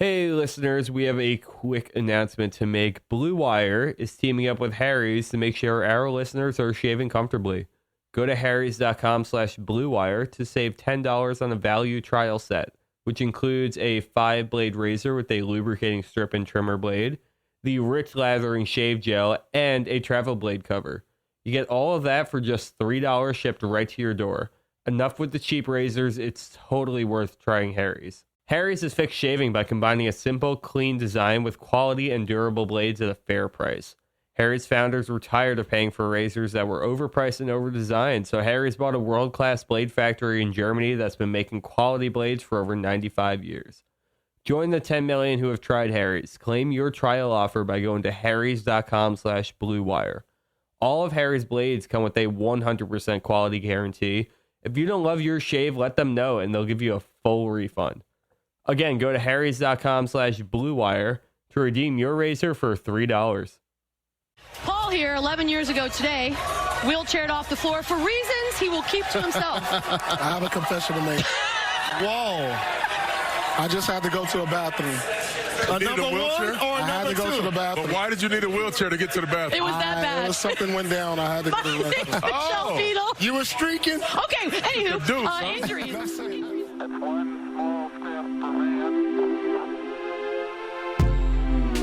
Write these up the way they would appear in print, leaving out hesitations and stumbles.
Hey listeners, we have a quick announcement to make. Blue Wire is teaming up with Harry's to make sure our listeners are shaving comfortably. Go to harrys.com/bluewire to save $10 on a value trial set, which includes a 5-blade razor with a lubricating strip and trimmer blade, the rich lathering shave gel, and a travel blade cover. You get all of that for just $3 shipped right to your door. Enough with the cheap razors, it's totally worth trying Harry's. Harry's is fixed shaving by combining a simple, clean design with quality and durable blades at a fair price. Harry's founders were tired of paying for razors that were overpriced and overdesigned, so Harry's bought a world-class blade factory in Germany that's been making quality blades for over 95 years. Join the 10 million who have tried Harry's. Claim your trial offer by going to harrys.com/bluewire. All of Harry's blades come with a 100% quality guarantee. If you don't love your shave, let them know and they'll give you a full refund. Again, go to harrys.com/bluewire to redeem your razor for $3. Paul here, 11 years ago today, wheelchaired off the floor for reasons he will keep to himself. I have a confession to make. Whoa. I just had to go to a bathroom. Number one or I had to go to the bathroom. But why did you need a wheelchair to get to the bathroom? It was that bad. Something went down. I had to go to the bathroom. Michelle Beadle. You were streaking? Okay, anywho, injuries. That's it. That's one small step for man,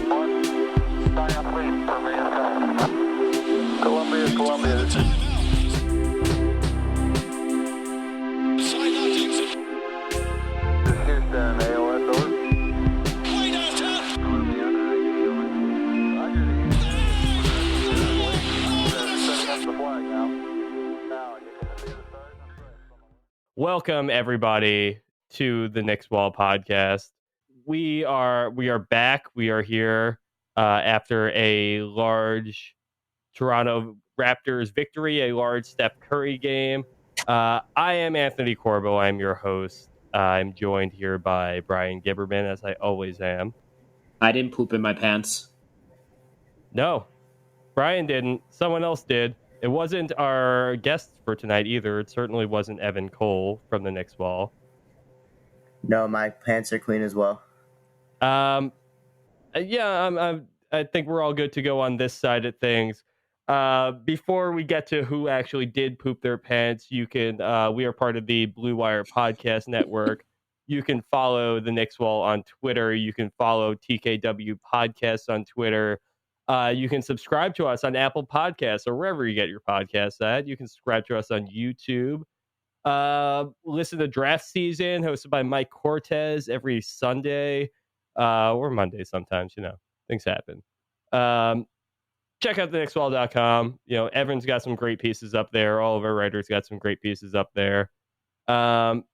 one giant leap for mankind. Columbia. This is Houston, AOS over. Columbia, how you doing? Roger, setting up the flag now. Now, you can see the stars and stripes. Welcome everybody to the Knicks Wall podcast. We are back. We are here after a large Toronto Raptors victory, a large Steph Curry game. I am Anthony Corbo. I'm your host. I'm joined here by Bryan Gibberman, as I always am. I didn't poop in my pants. No, Bryan didn't. Someone else did. It wasn't our guest for tonight either. It certainly wasn't Evan Cole from the Knicks Wall. No, my pants are clean as well. I think we're all good to go on this side of things. Before we get to who actually did poop their pants, you can. We are part of the Blue Wire Podcast Network. You can follow the Knicks Wall on Twitter. You can follow TKW Podcasts on Twitter. You can subscribe to us on Apple Podcasts or wherever you get your podcasts at. You can subscribe to us on YouTube. Listen to Draft Season, hosted by Mike Cortez every Sunday or Monday sometimes. Things happen. Check out the knickswall.com. Evan's got some great pieces up there. All of our writers got some great pieces up there. Follow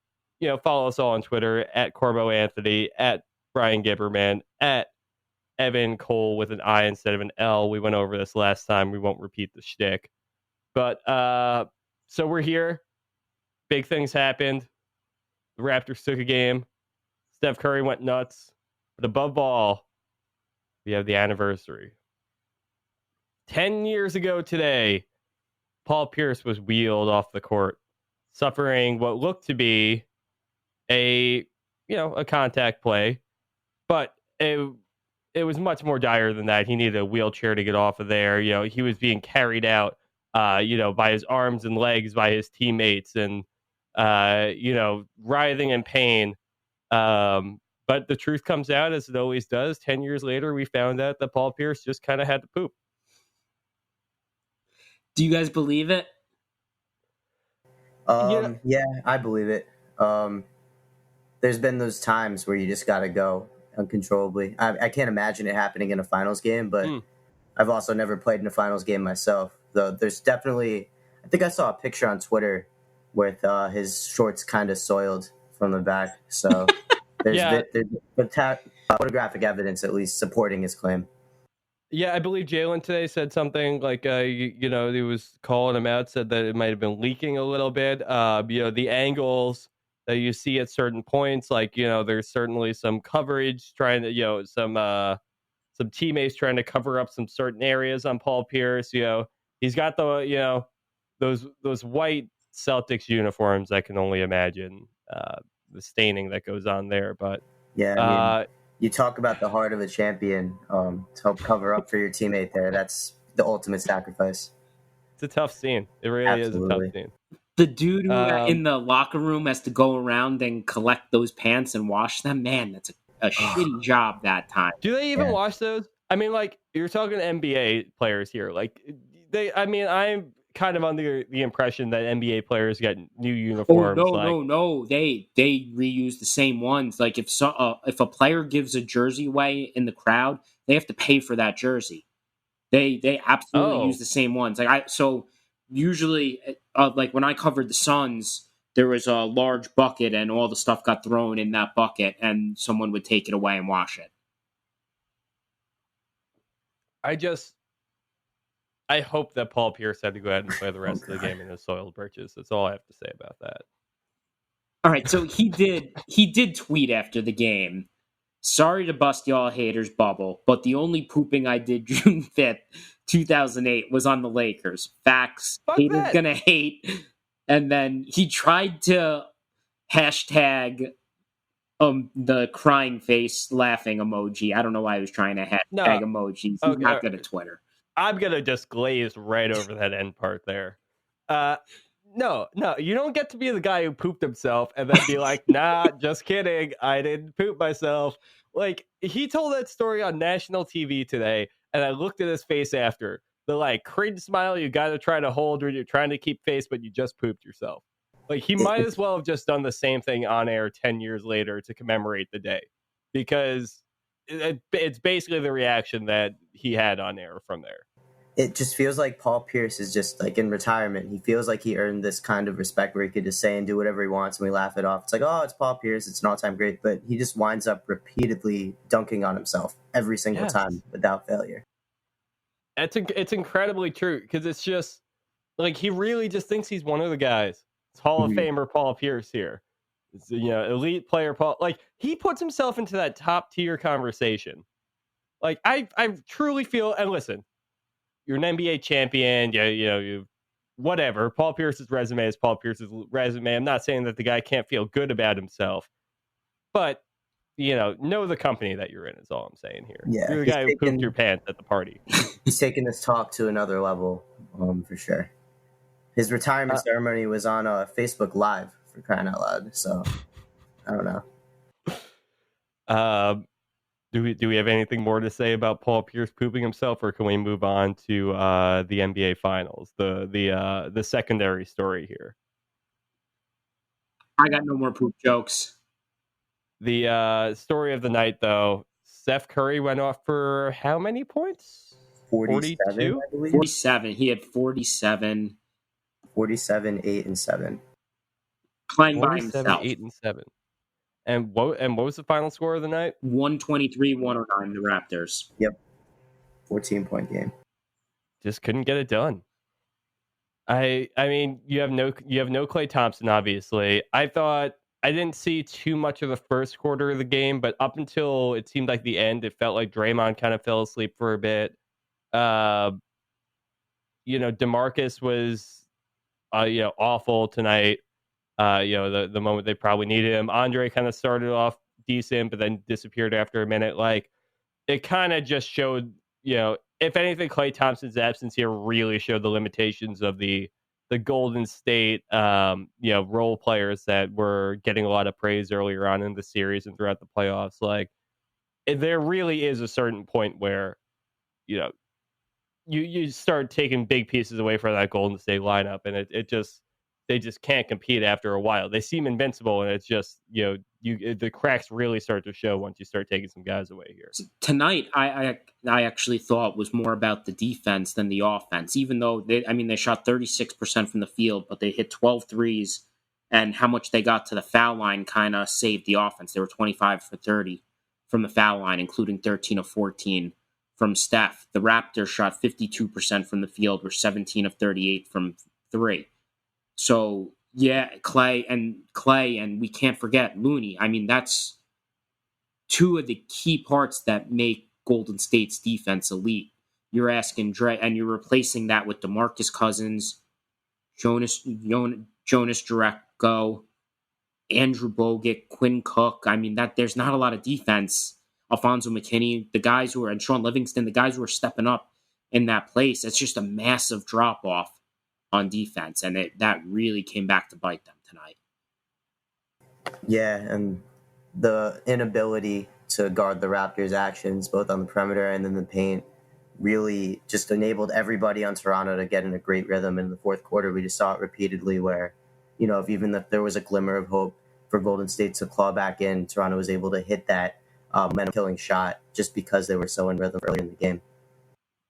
us all on Twitter at Corbo Anthony, at Bryan Gibberman, at Evan Cole with an I instead of an L. We went over this last time. We won't repeat the shtick. But so we're here. Big things happened. The Raptors took a game. Steph Curry went nuts. But above all, we have the anniversary. 10 years ago today, Paul Pierce was wheeled off the court, suffering what looked to be a contact play. But it was much more dire than that. He needed a wheelchair to get off of there. He was being carried out, by his arms and legs by his teammates and, writhing in pain. But the truth comes out, as it always does. 10 years later, we found out that Paul Pierce just kind of had to poop. Do you guys believe it? Yeah, I believe it. There's been those times where you just got to go uncontrollably. I can't imagine it happening in a finals game, but I've also never played in a finals game myself. Though there's definitely, I think I saw a picture on Twitter with his shorts kind of soiled from the back. So there's photographic evidence at least supporting his claim. Yeah, I believe Jalen today said something like, he was calling him out, said that it might have been leaking a little bit. The angles that you see at certain points, there's certainly some coverage trying to, some teammates trying to cover up some certain areas on Paul Pierce. He's got the, those white Celtics uniforms. I can only imagine the staining that goes on there. But yeah, You talk about the heart of a champion to help cover up for your teammate there. That's the ultimate sacrifice. It's a tough scene. It really Absolutely. is a tough scene. The dude who in the locker room has to go around and collect those pants and wash them. Man, that's a shitty job that time. Do they even wash those? I mean, like, you're talking NBA players here. Like, I'm kind of under the impression that NBA players get new uniforms. No. They reuse the same ones. Like, if a player gives a jersey away in the crowd, they have to pay for that jersey. They absolutely use the same ones. Usually, like when I covered the Suns, there was a large bucket and all the stuff got thrown in that bucket and someone would take it away and wash it. I hope that Paul Pierce had to go ahead and play the rest of the game in his soiled britches. That's all I have to say about that. All right, so he did tweet after the game. Sorry to bust y'all haters' bubble, but the only pooping I did June 5th, 2008 was on the Lakers. Facts. Haters gonna hate. And then he tried to hashtag the crying face laughing emoji. I don't know why he was trying to hashtag emojis. He's not good at Twitter. I'm gonna just glaze right over that end part there. No, you don't get to be the guy who pooped himself and then be like, nah, just kidding. I didn't poop myself. Like, he told that story on national TV today, and I looked at his face after. The, like, cringe smile you got to try to hold when you're trying to keep face, but you just pooped yourself. Like, he might as well have just done the same thing on air 10 years later to commemorate the day. Because it's basically the reaction that he had on air from there. It just feels like Paul Pierce is just like in retirement. He feels like he earned this kind of respect where he could just say and do whatever he wants and we laugh it off. It's like, oh, it's Paul Pierce. It's an all-time great. But he just winds up repeatedly dunking on himself every single time without failure. It's incredibly true because it's just like he really just thinks he's one of the guys. It's Hall of Famer Paul Pierce here. It's, elite player Paul. Like, he puts himself into that top-tier conversation. Like, I truly feel, and listen, you're an NBA champion, you whatever. Paul Pierce's resume is Paul Pierce's resume. I'm not saying that the guy can't feel good about himself, but know the company that you're in is all I'm saying here. Yeah, you're the guy who pooped your pants at the party. He's taking this talk to another level, for sure. His retirement ceremony was on Facebook Live, for crying out loud. So I don't know. Do we have anything more to say about Paul Pierce pooping himself, or can we move on to the NBA Finals, the secondary story here? I got no more poop jokes. The story of the night, though, Steph Curry went off for how many points? 47, 42? I believe. 47. He had 47. 47, 8, and 7. Playing by himself. 8 and 7. And what was the final score of the night? 123-109, the Raptors. Yep. 14-point game. Just couldn't get it done. I mean, you have no Klay Thompson, obviously. I didn't see too much of the first quarter of the game, but up until it seemed like the end, it felt like Draymond kind of fell asleep for a bit. DeMarcus was awful tonight. The moment they probably needed him. Andre kind of started off decent, but then disappeared after a minute. Like, it kind of just showed, if anything, Klay Thompson's absence here really showed the limitations of the Golden State, role players that were getting a lot of praise earlier on in the series and throughout the playoffs. Like, there really is a certain point where, you start taking big pieces away from that Golden State lineup, and they just can't compete after a while. They seem invincible, and it's just, the cracks really start to show once you start taking some guys away here. Tonight, I actually thought was more about the defense than the offense, even though they shot 36% from the field, but they hit 12 threes, and how much they got to the foul line kind of saved the offense. They were 25 for 30 from the foul line, including 13 of 14 from Steph. The Raptors shot 52% from the field, were 17 of 38 from 3. So, yeah, Clay, and we can't forget Looney. I mean, that's two of the key parts that make Golden State's defense elite. You're asking Dre, and you're replacing that with DeMarcus Cousins, Jonas Jerebko, Andrew Bogut, Quinn Cook. I mean, that there's not a lot of defense Alfonso McKinney, the guys who are, and Sean Livingston, the guys who are stepping up in that place. It's just a massive drop off on defense, and that really came back to bite them tonight. Yeah, and the inability to guard the Raptors' actions, both on the perimeter and in the paint, really just enabled everybody on Toronto to get in a great rhythm. In the fourth quarter, we just saw it repeatedly where, if there was a glimmer of hope for Golden State to claw back in, Toronto was able to hit that momentum-killing shot just because they were so in rhythm early in the game.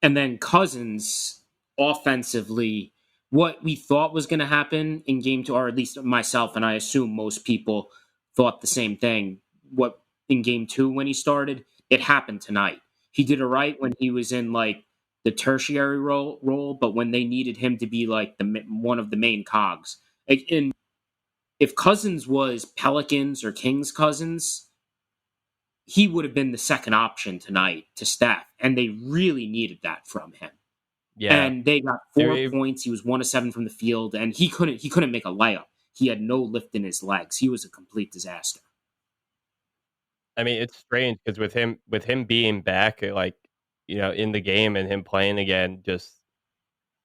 And then Cousins, offensively, what we thought was going to happen in game 2, or at least myself, and I assume most people thought the same thing. What in game 2 when he started, it happened tonight. He did it right when he was in like the tertiary role, but when they needed him to be like one of the main cogs. And if Cousins was Pelicans or Kings Cousins, he would have been the second option tonight to Steph, and they really needed that from him. Yeah, and they got 4 points. He was 1 of 7 from the field, and he couldn't make a layup. He had no lift in his legs. He was a complete disaster. I mean, it's strange because with him being back, like, in the game and him playing again,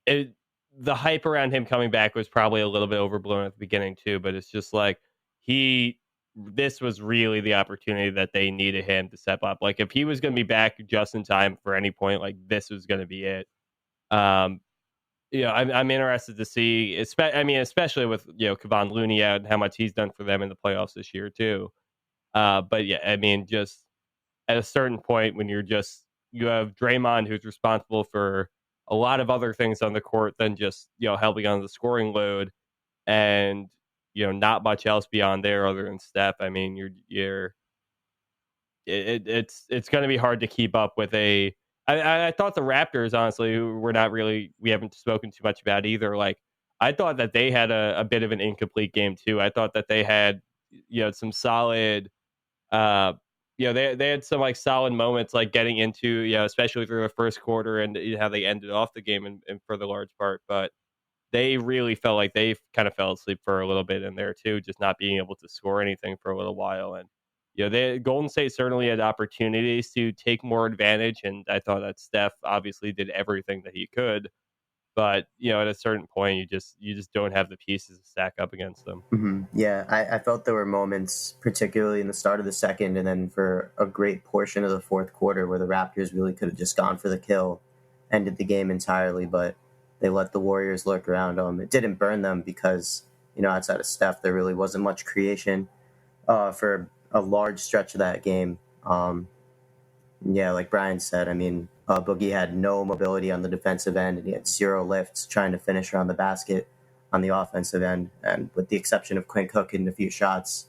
the hype around him coming back was probably a little bit overblown at the beginning too. But it's just like this was really the opportunity that they needed him to step up. Like if he was going to be back just in time for any point, like this was going to be it. I'm interested to see, especially with Kevon Looney out and how much he's done for them in the playoffs this year too. But yeah, I mean, just at a certain point when you have Draymond who's responsible for a lot of other things on the court than just helping on the scoring load, and not much else beyond there other than Steph. I mean, it's going to be hard to keep up with a. I thought the Raptors, honestly, who we haven't spoken too much about either. Like, I thought that they had a bit of an incomplete game too. I thought that they had, some solid, they had some like solid moments, like getting into, especially through the first quarter and how they ended off the game and for the large part. But they really felt like they kind of fell asleep for a little bit in there too, just not being able to score anything for a little while. And Golden State certainly had opportunities to take more advantage, and I thought that Steph obviously did everything that he could. But at a certain point, you just don't have the pieces to stack up against them. Mm-hmm. Yeah, I felt there were moments, particularly in the start of the second, and then for a great portion of the fourth quarter, where the Raptors really could have just gone for the kill, ended the game entirely. But they let the Warriors lurk around them. It didn't burn them because outside of Steph, there really wasn't much creation for a large stretch of that game. Like Brian said, I mean, Boogie had no mobility on the defensive end, and he had 0 lifts trying to finish around the basket on the offensive end. And with the exception of Quinn Cook hitting a few shots,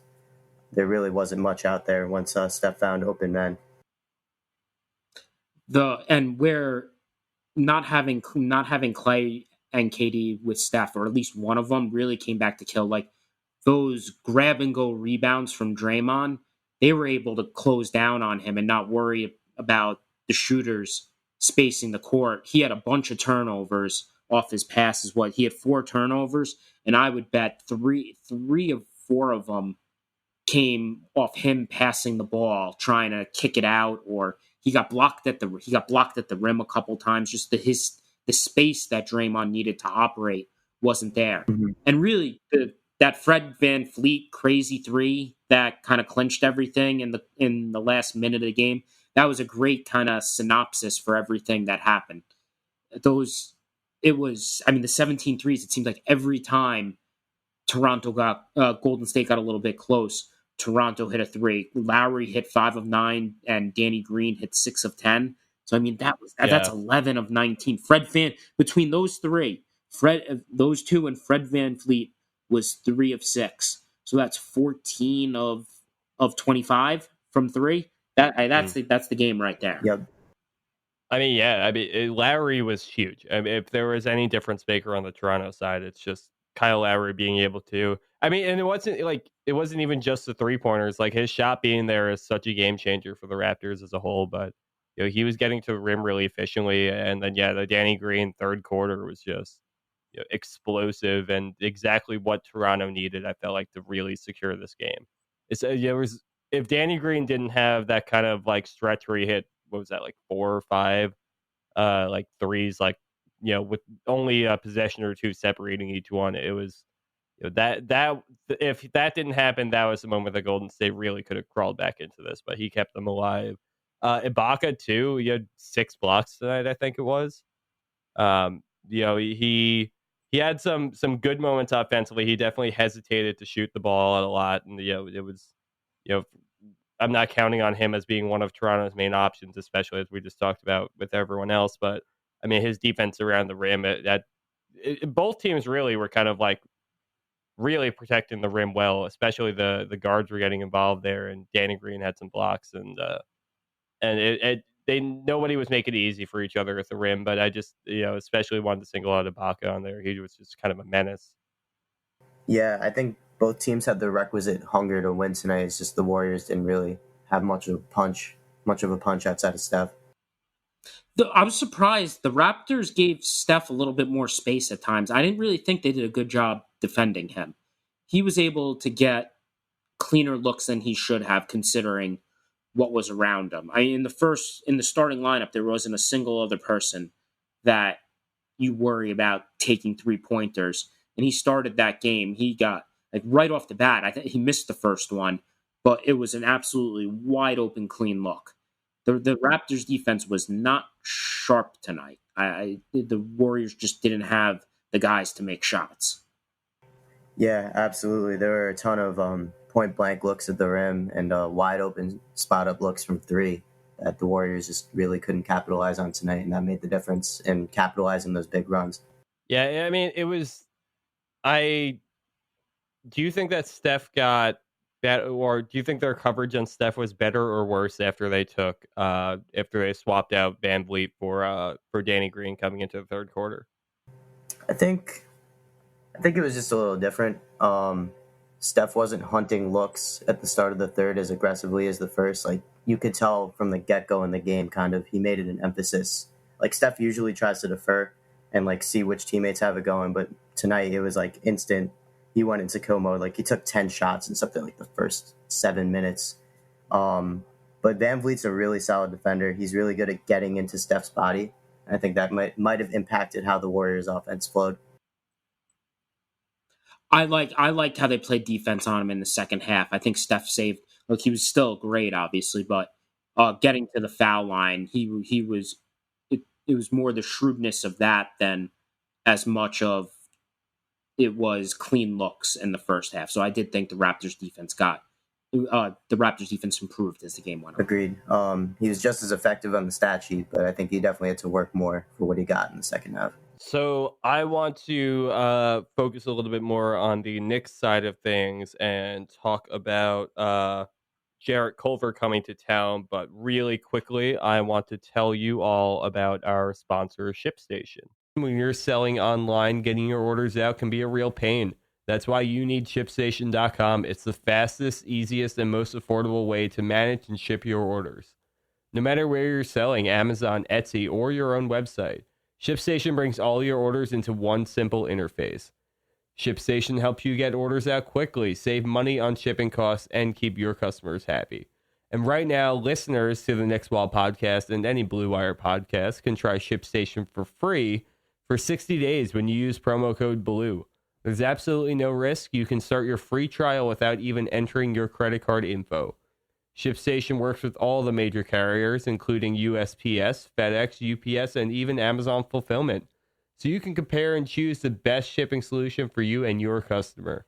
there really wasn't much out there once Steph found open men. Where not having Clay and KD with Steph, or at least one of them, really came back to kill. Like those grab and go rebounds from Draymond, they were able to close down on him and not worry about the shooters spacing the court. He had a bunch of turnovers off his passes. He had 4 turnovers, and I would bet three of 4 of them came off him passing the ball, trying to kick it out, or he got blocked at the rim a couple times. Just the space that Draymond needed to operate wasn't there. Mm-hmm. And really, that Fred VanVleet crazy 3 that kind of clinched everything in the last minute of the game, that was a great kind of synopsis for everything that happened. The 17 threes, it seemed like every time Golden State got a little bit close, Toronto hit a 3. Lowry hit 5 of 9, and Danny Green hit 6 of 10. So, I mean, that's 11 of 19. Between those 3, those 2 and Fred VanVleet was 3 of 6. So that's 14 of 25 from 3. That's the game right there. Yep. I mean, Lowry was huge. I mean, if there was any difference maker on the Toronto side, it's just Kyle Lowry being able to. I mean, and it wasn't even just the 3-pointers. Like his shot being there is such a game changer for the Raptors as a whole. But he was getting to the rim really efficiently, and then the Danny Green third quarter was just explosive and exactly what Toronto needed. I felt like to really secure this game. There was if Danny Green didn't have that kind of like stretch where he hit, what was that, like 4 or 5 like threes, like, with only a possession or two separating each one, it was, that if that didn't happen, that was the moment that Golden State really could have crawled back into this, but he kept them alive. Ibaka too, he had 6 blocks tonight, I think it was. He had some good moments offensively. He definitely hesitated to shoot the ball a lot, and it was, I'm not counting on him as being one of Toronto's main options, especially as we just talked about with everyone else. But I mean, his defense around the rim, both teams really were kind of like really protecting the rim well, especially the guards were getting involved there, and Danny Green had some blocks, and nobody was making it easy for each other at the rim. But I just, especially wanted to single out Ibaka on there. He was just kind of a menace. Yeah, I think both teams had the requisite hunger to win tonight. It's just the Warriors didn't really have much of a punch outside of Steph. I was surprised. The Raptors gave Steph a little bit more space at times. I didn't really think they did a good job defending him. He was able to get cleaner looks than he should have, considering what was around him. In the starting lineup, there wasn't a single other person that you worry about taking 3-pointers. And he started that game. He got, like, right off the bat, I think he missed the first one, but it was an absolutely wide open, clean look. The Raptors defense was not sharp tonight. The Warriors just didn't have the guys to make shots. Yeah, absolutely. There were a ton of point blank looks at the rim and wide open spot up looks from 3 that the Warriors just really couldn't capitalize on tonight, and that made the difference in capitalizing those big runs. Yeah, I mean, it was. Do you think that Steph got that, or do you think their coverage on Steph was better or worse after they swapped out VanVleet for Danny Green coming into the third quarter? I think it was just a little different. Steph wasn't hunting looks at the start of the third as aggressively as the first. Like, you could tell from the get-go in the game, kind of, he made it an emphasis. Like, Steph usually tries to defer and, like, see which teammates have it going, but tonight it was, like, instant. He went into kill mode. Like, he took 10 shots in something like the first 7 minutes. But VanVleet's a really solid defender. He's really good at getting into Steph's body. And I think that might have impacted how the Warriors' offense flowed. I liked how they played defense on him in the second half. I think Steph saved. Look, he was still great, obviously, but getting to the foul line, he was. It was more the shrewdness of that than as much of it was clean looks in the first half. So I did think the Raptors defense improved as the game went on. Agreed. He was just as effective on the stat sheet, but I think he definitely had to work more for what he got in the second half. So I want to focus a little bit more on the Knicks side of things and talk about Jarrett Culver coming to town. But really quickly, I want to tell you all about our sponsor, ShipStation. When you're selling online, getting your orders out can be a real pain. That's why you need ShipStation.com. It's the fastest, easiest, and most affordable way to manage and ship your orders. No matter where you're selling, Amazon, Etsy, or your own website, ShipStation brings all your orders into one simple interface. ShipStation helps you get orders out quickly, save money on shipping costs, and keep your customers happy. And right now, listeners to the Knicks Wall podcast and any Blue Wire podcast can try ShipStation for free for 60 days when you use promo code BLUE. There's absolutely no risk. You can start your free trial without even entering your credit card info. ShipStation works with all the major carriers, including USPS, FedEx, UPS, and even Amazon Fulfillment. So you can compare and choose the best shipping solution for you and your customer.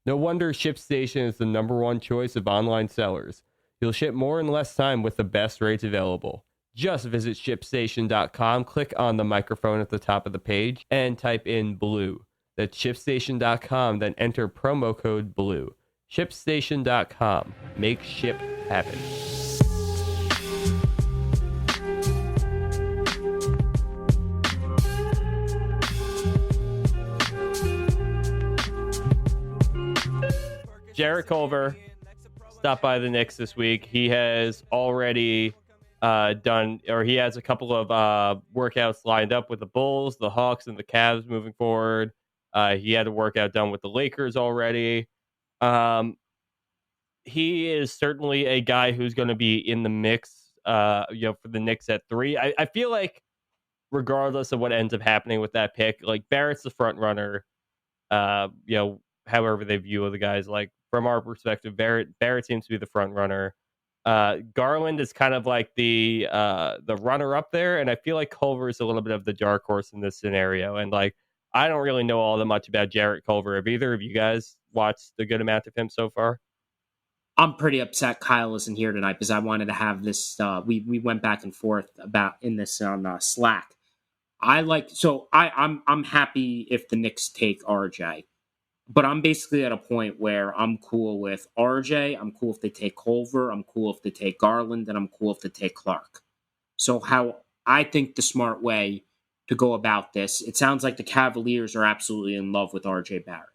No wonder ShipStation is the #1 choice of online sellers. You'll ship more in less time with the best rates available. Just visit ShipStation.com, click on the microphone at the top of the page, and type in BLUE. That's ShipStation.com, then enter promo code BLUE. ShipStation.com. Make ship happen. Jarrett Culver stopped by the Knicks this week. He has already he has a couple of workouts lined up with the Bulls, the Hawks, and the Cavs moving forward. He had a workout done with the Lakers already. he is certainly a guy who's going to be in the mix, for the Knicks at 3. I feel like regardless of what ends up happening with that pick, like Barrett's the front runner. However they view the guys, like from our perspective, Barrett seems to be the front runner. Garland is kind of like the runner up there, and I feel like Culver is a little bit of the dark horse in this scenario. And like, I don't really know all that much about Jarrett Culver. Have either of you guys watched a good amount of him so far? I'm pretty upset Kyle isn't here tonight because I wanted to have this. We went back and forth about in this on Slack. I'm happy if the Knicks take RJ, but I'm basically at a point where I'm cool with RJ. I'm cool if they take Culver. I'm cool if they take Garland, and I'm cool if they take Clark. So how I think the smart way to go about this, it sounds like the Cavaliers are absolutely in love with RJ Barrett.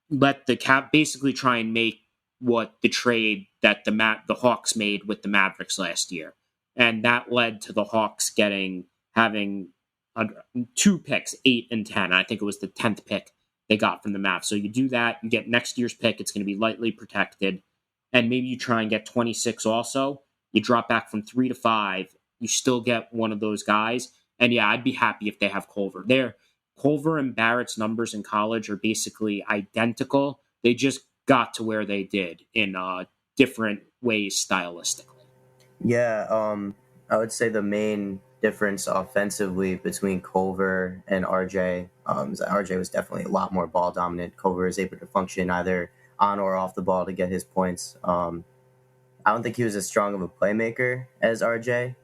Let the basically try and make what the trade that the Hawks made with the Mavericks last year, and that led to the Hawks having 2 picks, 8 and 10. I think it was the 10th pick they got from the Mavs. So you do that, you get next year's pick. It's going to be lightly protected, and maybe you try and get 26 also. You drop back from 3 to 5. You still get one of those guys, and yeah, I'd be happy if they have Culver there. Culver and Barrett's numbers in college are basically identical. They just got to where they did in different ways stylistically. Yeah, I would say the main difference offensively between Culver and RJ is that RJ was definitely a lot more ball dominant. Culver is able to function either on or off the ball to get his points. I don't think he was as strong of a playmaker as RJ.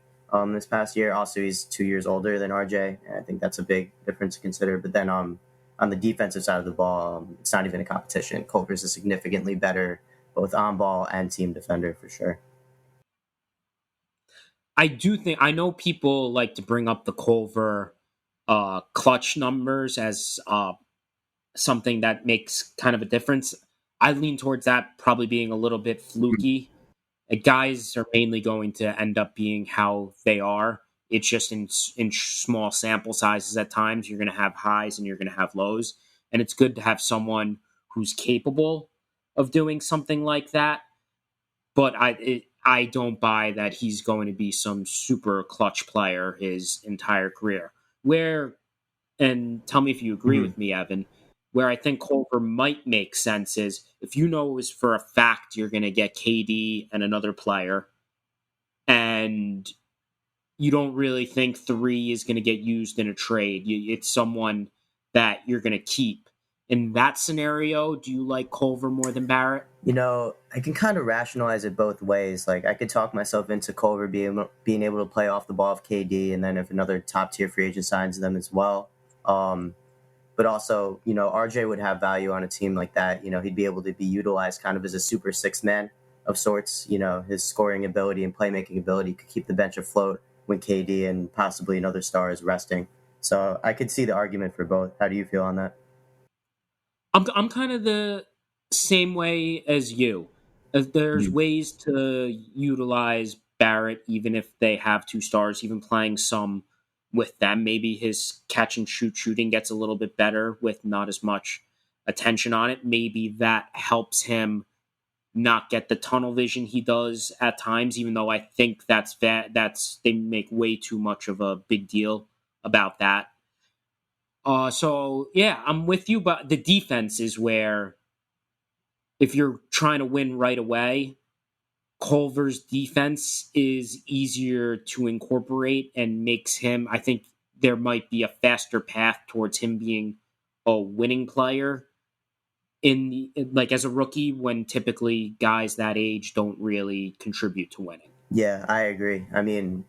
This past year. Also, he's 2 years older than RJ, and I think that's a big difference to consider. But then on the defensive side of the ball, it's not even a competition. Culver's a significantly better both on-ball and team defender for sure. I know people like to bring up the Culver clutch numbers as something that makes kind of a difference. I lean towards that probably being a little bit fluky. Guys are mainly going to end up being how they are. It's just in small sample sizes at times. You're going to have highs and you're going to have lows. And it's good to have someone who's capable of doing something like that. But I don't buy that he's going to be some super clutch player his entire career. And tell me if you agree with me, Evan, where I think Culver might make sense is if you know is for a fact you're going to get KD and another player, and you don't really think 3 is going to get used in a trade. It's someone that you're going to keep. In that scenario, do you like Culver more than Barrett? I can kind of rationalize it both ways. Like, I could talk myself into Culver being able to play off the ball of KD, and then if another top-tier free agent signs them as well. But also, RJ would have value on a team like that. He'd be able to be utilized kind of as a super 6-man of sorts. His scoring ability and playmaking ability could keep the bench afloat when KD and possibly another star is resting. So I could see the argument for both. How do you feel on that? I'm kind of the same way as you. There's ways to utilize Barrett even if they have 2 stars, even playing some with them. Maybe his catch and shoot shooting gets a little bit better with not as much attention on it. Maybe that helps him not get the tunnel vision he does at times, even though I think they make way too much of a big deal about that. So yeah, I'm with you, but the defense is where if you're trying to win right away, Culver's defense is easier to incorporate and makes him, I think there might be a faster path towards him being a winning player as a rookie, when typically guys that age don't really contribute to winning. Yeah, I agree. I mean,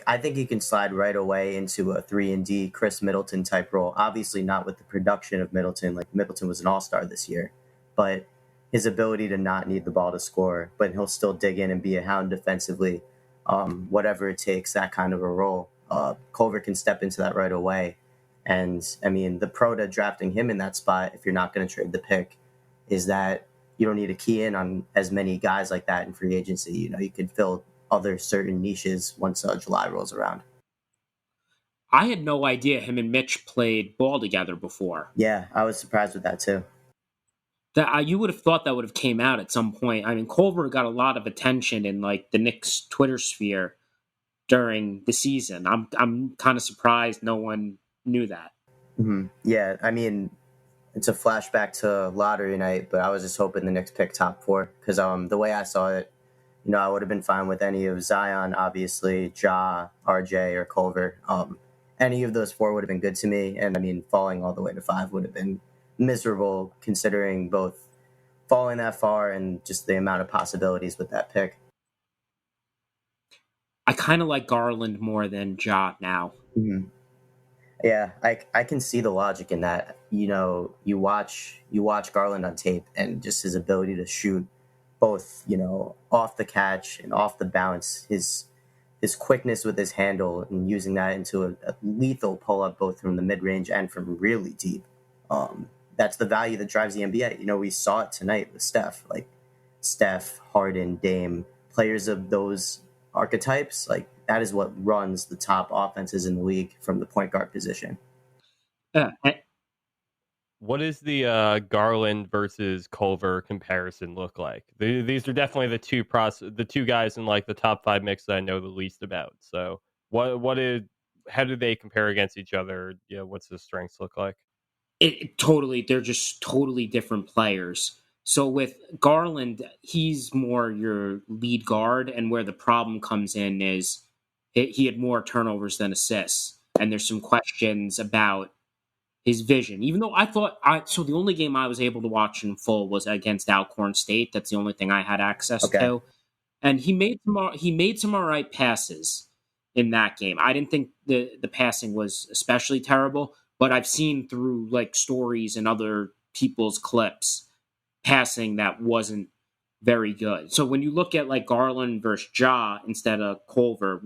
I think he can slide right away into a 3-and-D Chris Middleton type role. Obviously not with the production of Middleton. Like, Middleton was an all-star this year, but his ability to not need the ball to score, but he'll still dig in and be a hound defensively, whatever it takes, that kind of a role. Culver can step into that right away. And, I mean, the pro to drafting him in that spot, if you're not going to trade the pick, is that you don't need to key in on as many guys like that in free agency. You could fill other certain niches once July rolls around. I had no idea him and Mitch played ball together before. Yeah, I was surprised with that too. That you would have thought that would have came out at some point. I mean, Culver got a lot of attention in like the Knicks Twitter sphere during the season. I'm kind of surprised no one knew that. Mm-hmm. Yeah, I mean, it's a flashback to lottery night, but I was just hoping the Knicks pick top 4 because the way I saw it, I would have been fine with any of Zion, obviously, Ja, RJ, or Culver. Any of those 4 would have been good to me, and I mean, falling all the way to 5 would have been miserable considering both falling that far and just the amount of possibilities with that pick. I kind of like Garland more than Ja now. Mm-hmm. Yeah, I can see the logic in that. You watch Garland on tape and just his ability to shoot both, off the catch and off the bounce, his quickness with his handle and using that into a lethal pull-up both from the mid-range and from really deep. That's the value that drives the NBA. We saw it tonight with Steph. Like Steph, Harden, Dame, players of those archetypes, like that is what runs the top offenses in the league from the point guard position. What is the Garland versus Culver comparison look like? These are definitely the two guys in like the top 5 mix that I know the least about. So how do they compare against each other? What's the strengths look like? They're just totally different players. So with Garland, he's more your lead guard, and where the problem comes in is he had more turnovers than assists, and there's some questions about his vision. Even though so the only game I was able to watch in full was against Alcorn State. That's the only thing I had access to, and he made some all right passes in that game. I didn't think the passing was especially terrible, but I've seen through like stories and other people's clips passing that wasn't very good. So when you look at like Garland versus Ja instead of Culver,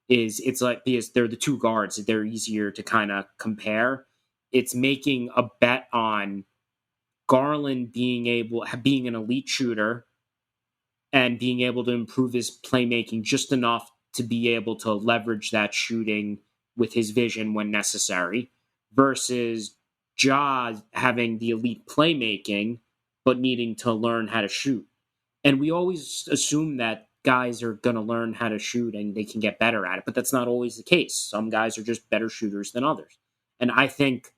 it's like because they're the two guards, they're easier to kind of compare. It's making a bet on Garland being an elite shooter and being able to improve his playmaking just enough to be able to leverage that shooting with his vision when necessary, versus Ja having the elite playmaking but needing to learn how to shoot. And we always assume that guys are going to learn how to shoot and they can get better at it, but that's not always the case. Some guys are just better shooters than others. And I think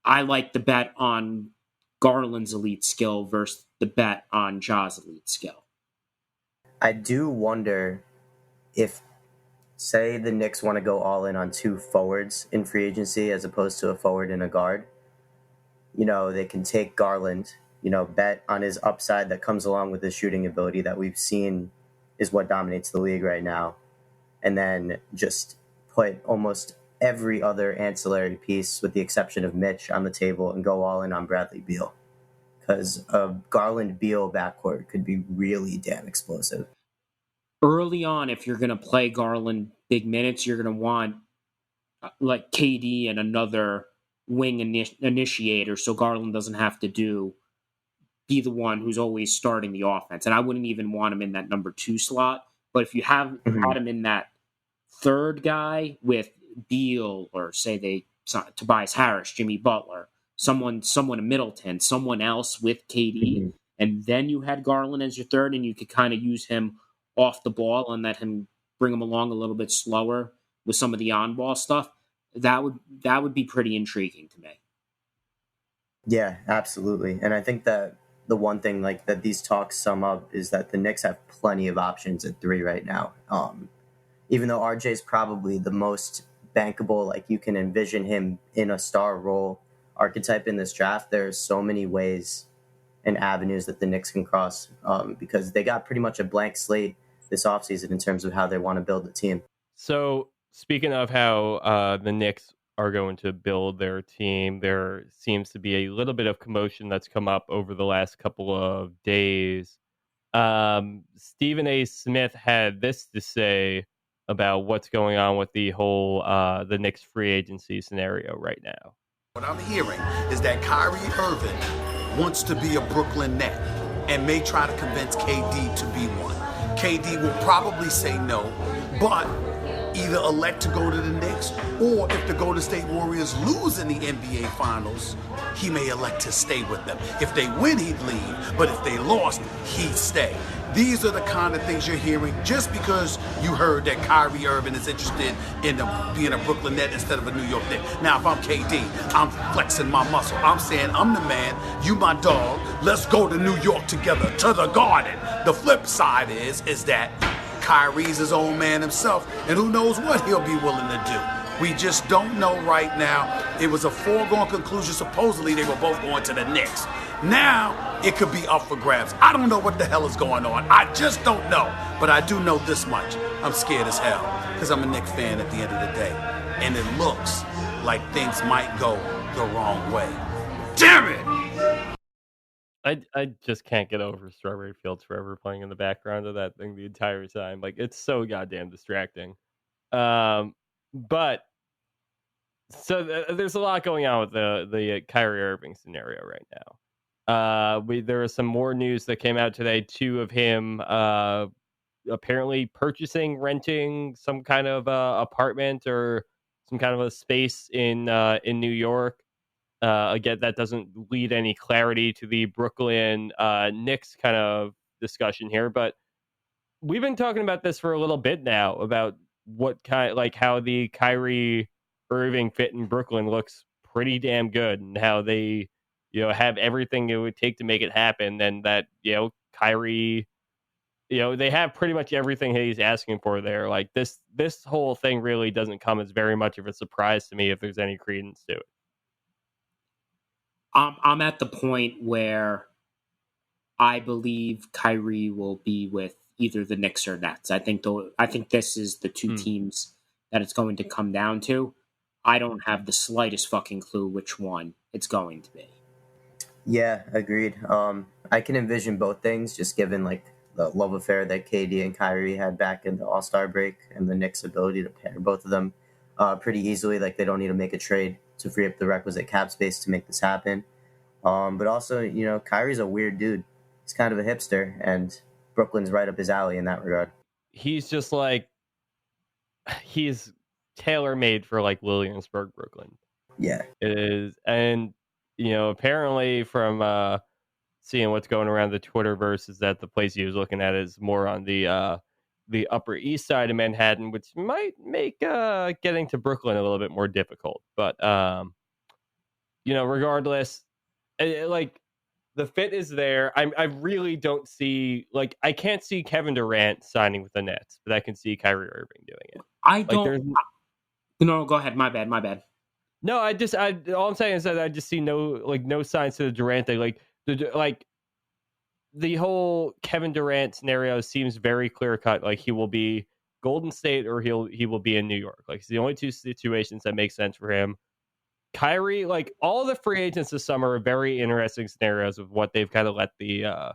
I like the bet on Garland's elite skill versus the bet on Ja's elite skill. I do wonder if, say, the Knicks want to go all in on 2 forwards in free agency as opposed to a forward and a guard. They can take Garland, bet on his upside that comes along with his shooting ability that we've seen is what dominates the league right now. And then just put almost every other ancillary piece, with the exception of Mitch, on the table and go all in on Bradley Beal. Because a Garland-Beal backcourt could be really damn explosive. Early on, if you're going to play Garland big minutes, you're going to want like KD and another wing initiator, so Garland doesn't have to be the one who's always starting the offense. And I wouldn't even want him in that number 2 slot. But if you had him in that third guy with Beal, or say Tobias Harris, Jimmy Butler, someone in Middleton, someone else with KD, and then you had Garland as your third, and you could kind of use him off the ball and let him bring him along a little bit slower with some of the on-ball stuff, that would be pretty intriguing to me. Yeah, absolutely. And I think that the one thing like that these talks sum up is that the Knicks have plenty of options at 3 right now. Even though RJ is probably the most bankable, like you can envision him in a star role archetype in this draft, there are so many ways and avenues that the Knicks can cross because they got pretty much a blank slate this offseason in terms of how they want to build the team. So speaking of how the Knicks are going to build their team, there seems to be a little bit of commotion that's come up over the last couple of days. Stephen A. Smith had this to say about what's going on with the whole the Knicks free agency scenario right now. What I'm hearing is that Kyrie Irving wants to be a Brooklyn Net and may try to convince KD to be one. KD will probably say no, but either elect to go to the Knicks, or if the Golden State Warriors lose in the NBA Finals, he may elect to stay with them. If they win, he'd leave, but if they lost, he'd stay. These are the kind of things you're hearing just because you heard that Kyrie Irving is interested in being a Brooklyn Net instead of a New York Knick. Now, if I'm KD, I'm flexing my muscle. I'm saying, I'm the man, you my dog, let's go to New York together, to the Garden. The flip side is that Kyrie's his own man himself, and who knows what he'll be willing to do. We just don't know right now. It was a foregone conclusion. Supposedly, they were both going to the Knicks. Now, it could be up for grabs. I don't know what the hell is going on. I just don't know. But I do know this much. I'm scared as hell because I'm a Knicks fan at the end of the day. And it looks like things might go the wrong way. Damn it! I just can't get over Strawberry Fields Forever playing in the background of that thing the entire time. Like, it's so goddamn distracting. But so there's a lot going on with the Kyrie Irving scenario right now. There is some more news that came out today, too, of him apparently renting some kind of apartment or some kind of a space in New York. Again, that doesn't lead any clarity to the Brooklyn Knicks kind of discussion here, but we've been talking about this for a little bit now about how the Kyrie Irving fit in Brooklyn looks pretty damn good, and how they, have everything it would take to make it happen, and that, Kyrie, they have pretty much everything he's asking for there. Like, this whole thing really doesn't come as very much of a surprise to me if there's any credence to it. I'm at the point where I believe Kyrie will be with either the Knicks or Nets. I think this is the two teams that it's going to come down to. I don't have the slightest fucking clue which one it's going to be. Yeah, agreed. I can envision both things, just given like the love affair that KD and Kyrie had back in the All-Star break, and the Knicks' ability to pair both of them pretty easily. Like, they don't need to make a trade to free up the requisite cap space to make this happen. But also, Kyrie's a weird dude. He's kind of a hipster, and Brooklyn's right up his alley in that regard. He's just like, he's tailor-made for like Williamsburg, Brooklyn. Yeah. It is. And, apparently from seeing what's going around the Twitterverse is that the place he was looking at is more on the Upper East Side of Manhattan, which might make getting to Brooklyn a little bit more difficult. But, regardless, like, the fit is there. I really don't see, like, I can't see Kevin Durant signing with the Nets, but I can see Kyrie Irving doing it. I don't. No, go ahead. My bad. No, all I'm saying is that I just see no signs to the Durant thing. Like the whole Kevin Durant scenario seems very clear cut. Like, he will be Golden State or he will be in New York. Like, it's the only two situations that make sense for him. Kyrie, like, all the free agents this summer are very interesting scenarios of what they've kind of let the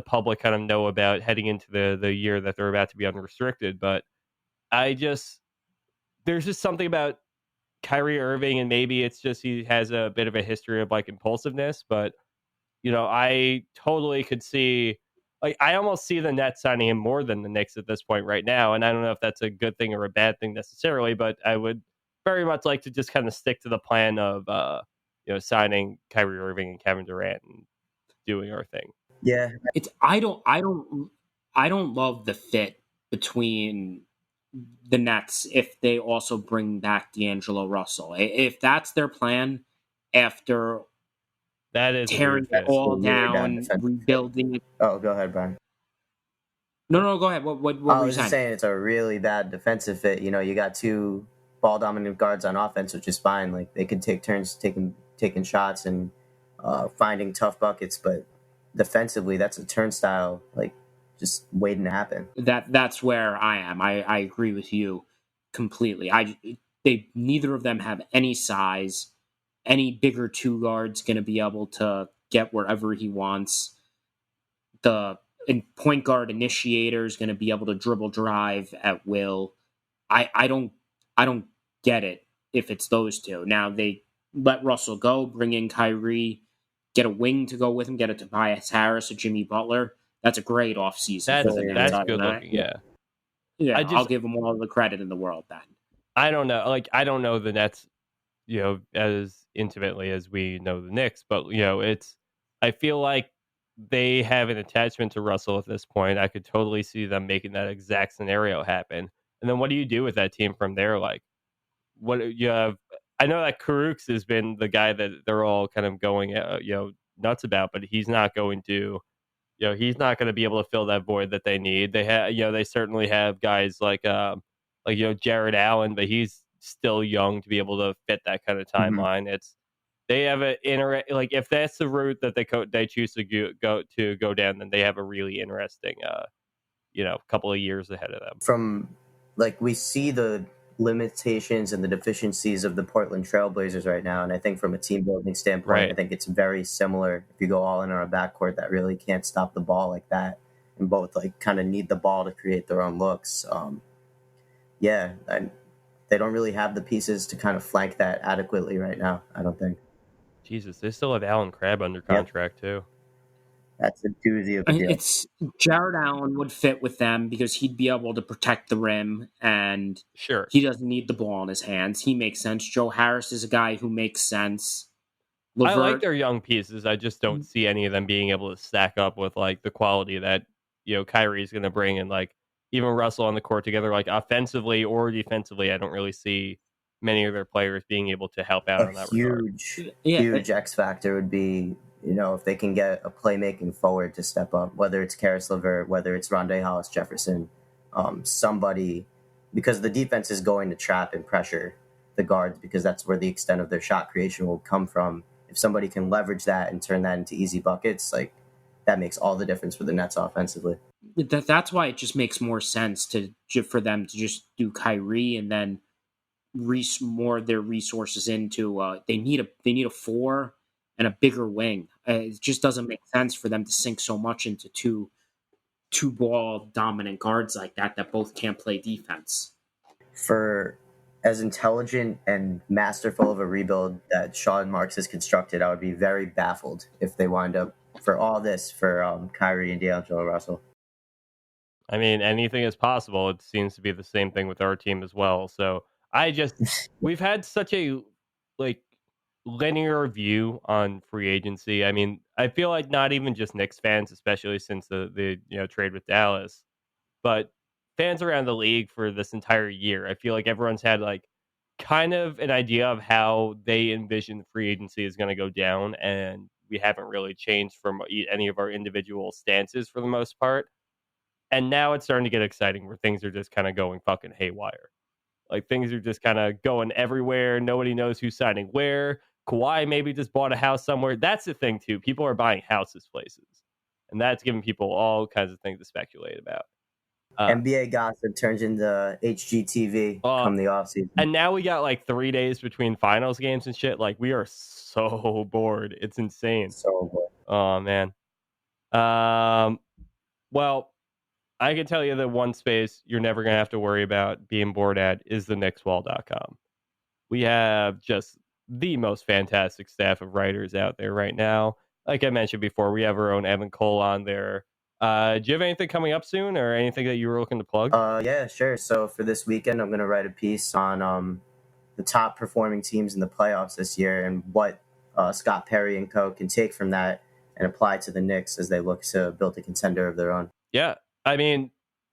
public kind of know about heading into the year that they're about to be unrestricted. But there's just something about Kyrie Irving, and maybe it's just he has a bit of a history of like impulsiveness, but I totally could see, like, I almost see the Nets signing him more than the Knicks at this point right now, and I don't know if that's a good thing or a bad thing necessarily, but I would very much like to just kind of stick to the plan of signing Kyrie Irving and Kevin Durant and doing our thing. Yeah, I don't love the fit between the Nets if they also bring back D'Angelo Russell. If that's their plan after that is tearing it all down, rebuilding it. Oh, go ahead, Brian. No, go ahead. What were you saying? I was just saying it's a really bad defensive fit. You got two ball-dominant guards on offense, which is fine. Like, they could take turns taking shots and finding tough buckets, but defensively, that's a turnstile, like, just waiting to happen. That's where I am. I agree with you completely. Neither of them have any size. Any bigger two guard's going to be able to get wherever he wants. The point guard initiator is going to be able to dribble drive at will. I don't get it if it's those two. Now they let Russell go, bring in Kyrie, get a wing to go with him, get a Tobias Harris, a Jimmy Butler. That's a great offseason. That's good looking, yeah. Yeah, I'll give them all the credit in the world then. I don't know. Like, I don't know the Nets, as intimately as we know the Knicks, but I feel like they have an attachment to Russell at this point. I could totally see them making that exact scenario happen. And then what do you do with that team from there? Like, what you have? I know that Karooks has been the guy that they're all kind of going, nuts about, but he's not going to, he's not going to be able to fill that void that they need. They have, they certainly have guys like Jarrett Allen, but he's still young to be able to fit that kind of timeline. They have like, if that's the route that they choose to go down, then they have a really interesting, couple of years ahead of them. From like, we see the limitations and the deficiencies of the Portland Trailblazers right now, and I think from a team building standpoint, right, I think it's very similar. If you go all in on a backcourt that really can't stop the ball like that, and both like kind of need the ball to create their own looks, and they don't really have the pieces to kind of flank that adequately right now, I don't think. Jesus, they still have Alan Crabb under contract too. That's a doozy of a deal. Jarrett Allen would fit with them because he'd be able to protect the rim, and sure, he doesn't need the ball in his hands. He makes sense. Joe Harris is a guy who makes sense. I like their young pieces. I just don't see any of them being able to stack up with like the quality that Kyrie is going to bring, and like even Russell on the court together, like offensively or defensively. I don't really see many of their players being able to help out on that huge X factor would be, if they can get a playmaking forward to step up, whether it's Karis LeVert, whether it's Rondé Hollis Jefferson, somebody, because the defense is going to trap and pressure the guards because that's where the extent of their shot creation will come from. If somebody can leverage that and turn that into easy buckets, like that makes all the difference for the Nets offensively. That's why it just makes more sense for them to just do Kyrie and then more of their resources into they need a 4 and a bigger wing. It just doesn't make sense for them to sink so much into two ball dominant guards like that both can't play defense. For as intelligent and masterful of a rebuild that Sean Marks has constructed, I would be very baffled if they wind up for all this for Kyrie and D'Angelo Russell. I mean, anything is possible. It seems to be the same thing with our team as well. So we've had such a linear view on free agency. I mean, I feel like not even just Knicks fans, especially since the trade with Dallas, but fans around the league for this entire year. I feel like everyone's had like kind of an idea of how they envision free agency is going to go down, and we haven't really changed from any of our individual stances for the most part. And now it's starting to get exciting where things are just kind of going fucking haywire. Like things are just kind of going everywhere. Nobody knows who's signing where. Kawhi maybe just bought a house somewhere. That's the thing too. People are buying houses places, and that's giving people all kinds of things to speculate about. NBA gossip turns into HGTV come the offseason. And now we got like 3 days between finals games and shit. Like we are so bored. It's insane. So bored. Oh man. Well, I can tell you that one space you're never going to have to worry about being bored at is the knickswall.com. We have just the most fantastic staff of writers out there right now. Like I mentioned before, we have our own Evan Cole on there. Do you have anything coming up soon or anything that you were looking to plug? Yeah, sure. So for this weekend, I'm going to write a piece on the top performing teams in the playoffs this year and what Scott Perry and co. can take from that and apply to the Knicks as they look to build a contender of their own. Yeah. I mean,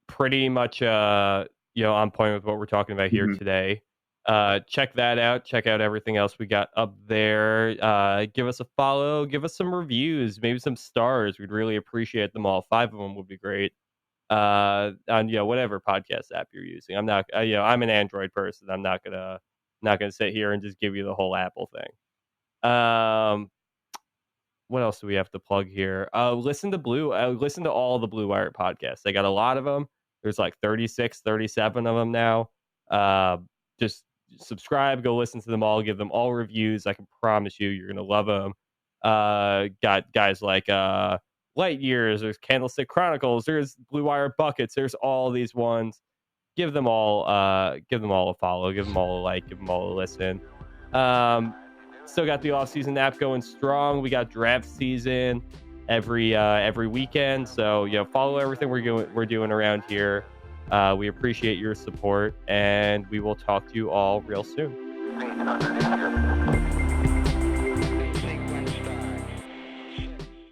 pretty much, on point with what we're talking about here today. Check that out. Check out everything else we got up there. Give us a follow. Give us some reviews, maybe some stars. We'd really appreciate them all. 5 of them would be great. On whatever podcast app you're using. I'm not. I'm an Android person. I'm not gonna sit here and just give you the whole Apple thing. What else do we have to plug here? Listen to all the Blue Wire podcasts. They got a lot of them. There's like 36, 37 of them now. Just subscribe, go listen to them all, give them all reviews. I can promise you're going to love them. Got guys like Light Years, there's Candlestick Chronicles, there's Blue Wire Buckets, there's all these ones. Give them all a follow, give them all a like, give them all a listen. Still got the off-season app going strong. We got draft season every weekend. So follow everything we're doing around here. We appreciate your support, and we will talk to you all real soon. Underneath you.